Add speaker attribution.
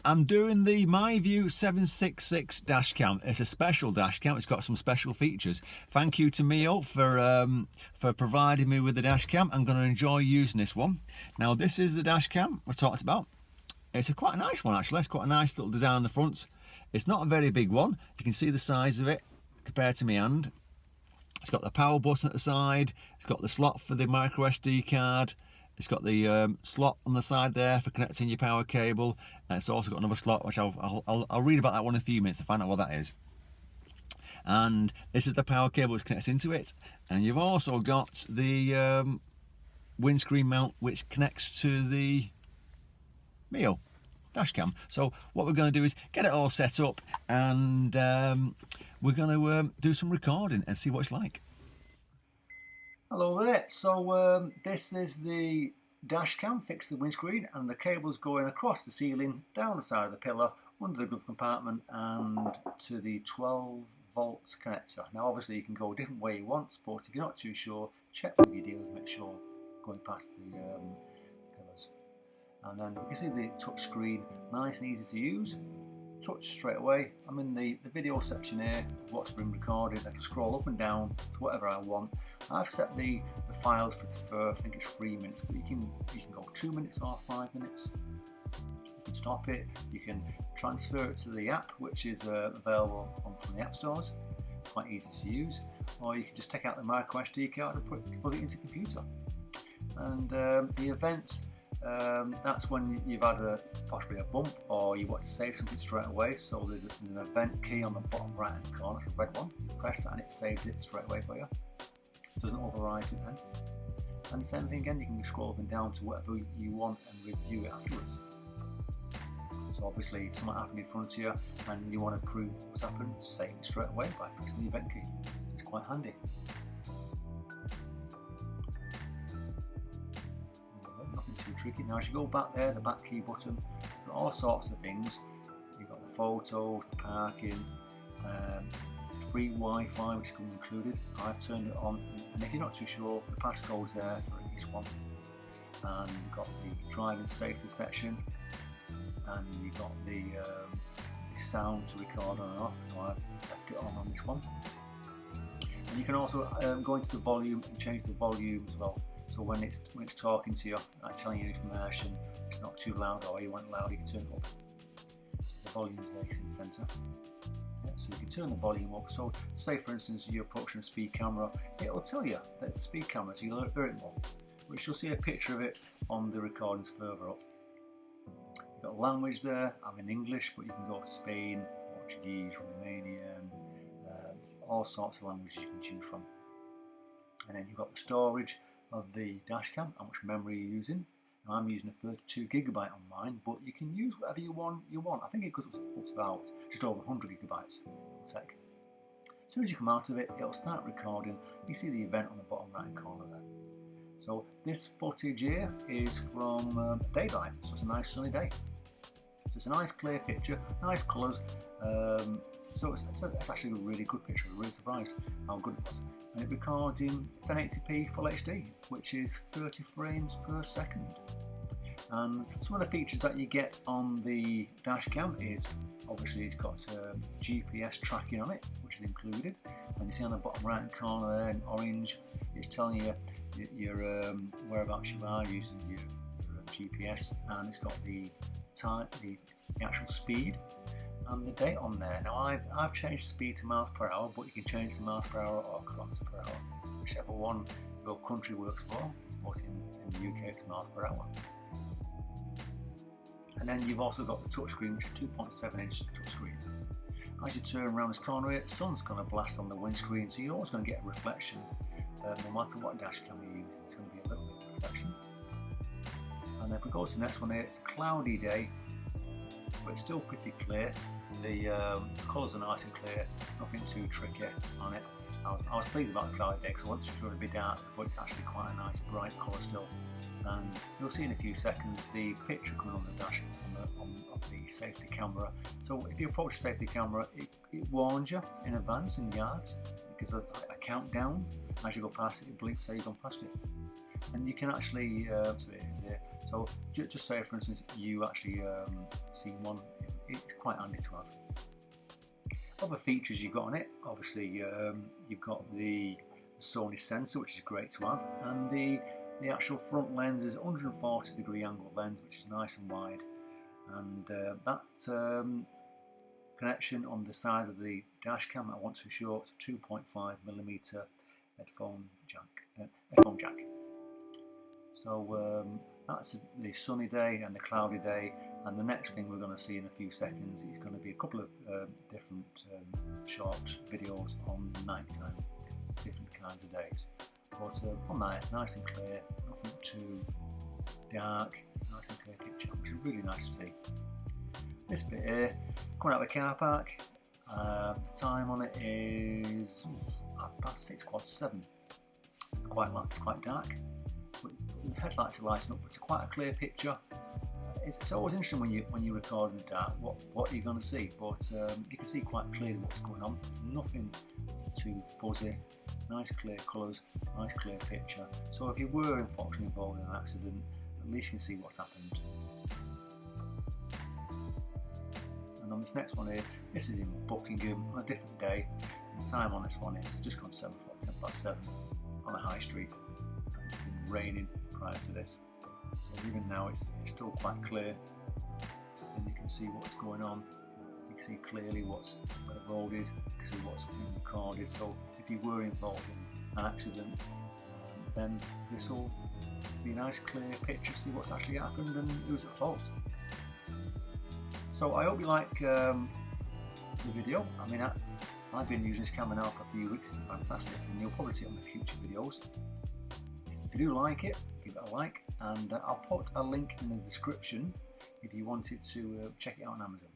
Speaker 1: I'm doing the MiVue 766 dash cam. It's a special dash cam. It's got some special features. Thank you to Mio for providing me with the dash cam. I'm going to enjoy using this one. Now this is the dash cam we talked about. It's quite a nice one actually. It's quite a nice little design on the front. It's not a very big one. You can see the size of it compared to my hand. It's got the power button at the side. It's got the slot for the micro SD card. It's got the slot on the side there for connecting your power cable, and it's also got another slot which I'll read about that one in a few minutes to find out what that is. And this is the power cable which connects into it, and you've also got the windscreen mount which connects to the Mio dash cam. So what we're going to do is get it all set up, and we're going to do some recording and see what it's like. Hello there. So this is the dash cam fixed to the windscreen, and the cable's going across the ceiling, down the side of the pillar, under the glove compartment, and to the 12 volts connector. Now obviously you can go a different way you want, but if you're not too sure, check with your dealers, make sure going past the pillars. And then you can see the touch screen, nice and easy to use. Touch straight away. I'm in the video section here, what's been recorded. I can scroll up and down to whatever I want. I've set the files for I think it's 3 minutes, but you can go 2 minutes or 5 minutes. You can stop it. You can transfer it to the app, which is available from the app stores. Quite easy to use. Or you can just take out the micro SD card and plug it into the computer. And the events. That's when you've had possibly a bump, or you want to save something straight away. So there's an event key on the bottom right hand corner, a red one. You press that and it saves it straight away for you. It doesn't overwrite it then. And same thing again, you can scroll up and down to whatever you want and review it afterwards. So obviously if something happened in front of you and you want to prove what's happened, save it straight away by pressing the event key. It's quite handy. Nothing too tricky. Now as you go back there, the back key button, there are all sorts of things. You've got the photos, the parking, free Wi-Fi which comes included. I've turned it on, and if you're not too sure, the passcode's there for each one. And you've got the driving safety section, and you've got the sound to record on and off. So I've left it on this one. And you can also go into the volume and change the volume as well. So when it's talking to you, like telling you information, it's not too loud, or you want it loud, you can turn it up. The volume's there in the centre. Yeah, so you can turn the volume up. So say for instance you're approaching a speed camera, it'll tell you that it's a speed camera, so you'll hear it more. Which you'll see a picture of it on the recordings further up. You've got language there, I'm in English, but you can go to Spain, Portuguese, Romanian, all sorts of languages you can choose from. And then you've got the storage of the dash cam, how much memory you're using. Now I'm using a 32GB on mine, but you can use whatever you want. I think it goes up to about just over 100GB it'll take. As soon as you come out of it, it'll start recording. You see the event on the bottom right hand corner there. So this footage here is from daylight, so it's a nice sunny day. So it's a nice clear picture, nice colours. So it's actually a really good picture. I'm really surprised how good it was. And it records in 1080p Full HD, which is 30 frames per second. And some of the features that you get on the dash cam is obviously it's got GPS tracking on it, which is included. And you see on the bottom right hand corner there in orange, it's telling you your whereabouts you are using your GPS, and it's got the time, the actual speed, and the date on there. Now I've changed speed to miles per hour, but you can change to miles per hour or kilometres per hour, whichever one your country works for. But in the UK it's miles per hour. And then you've also got the touchscreen, which is 2.7 inch touchscreen. As you turn around this corner here, the sun's going to blast on the windscreen, so you're always going to get a reflection. No matter what dash cam you're using, it's going to be a little bit of reflection. And if we go to the next one here, it's a cloudy day, but it's still pretty clear. The colours are nice and clear, nothing too tricky on it. I was pleased about the cloudy day because I wanted it to be dark, but it's actually quite a nice bright colour still. And you'll see in a few seconds the picture coming on the dash on the safety camera. So if you approach the safety camera, it warns you in advance in yards, because a countdown. As you go past it, it bleeps say you've gone past it. And you can actually, so just say for instance you actually seen one it's quite handy to have. Other features you've got on it, obviously you've got the Sony sensor, which is great to have, and the actual front lens is 140-degree angle lens, which is nice and wide, and that connection on the side of the dash cam, I want to short 2.5mm headphone jack. So that's the sunny day and the cloudy day, and the next thing we're going to see in a few seconds is going to be a couple of different short videos on night time, different kinds of days. But on night, nice and clear, nothing too dark, nice and clear picture, which is really nice to see. This bit here, coming out of the car park, the time on it is 6:06, 7. It's quite dark. But the headlights are lighting up. It's quite a clear picture. It's always interesting when you record in the dark what you're going to see, but you can see quite clearly what's going on. Nothing too fuzzy. Nice clear colours, nice clear picture. So if you were unfortunately involved in an accident, at least you can see what's happened. And on this next one here, this is in Buckingham on a different day. And the time on this one is just gone 7:07 on a high street. And it's been raining prior to this. So even now it's still quite clear, and you can see what's going on. You can see clearly where the road is, you can see what's being recorded. So if you were involved in an accident, then this will be a nice clear picture, see what's actually happened and who's at fault. So I hope you like the video. I mean, I've been using this camera now for a few weeks, it's fantastic, and you'll probably see it on the future videos. If you do like it, give it a like, and I'll put a link in the description if you wanted to check it out on Amazon.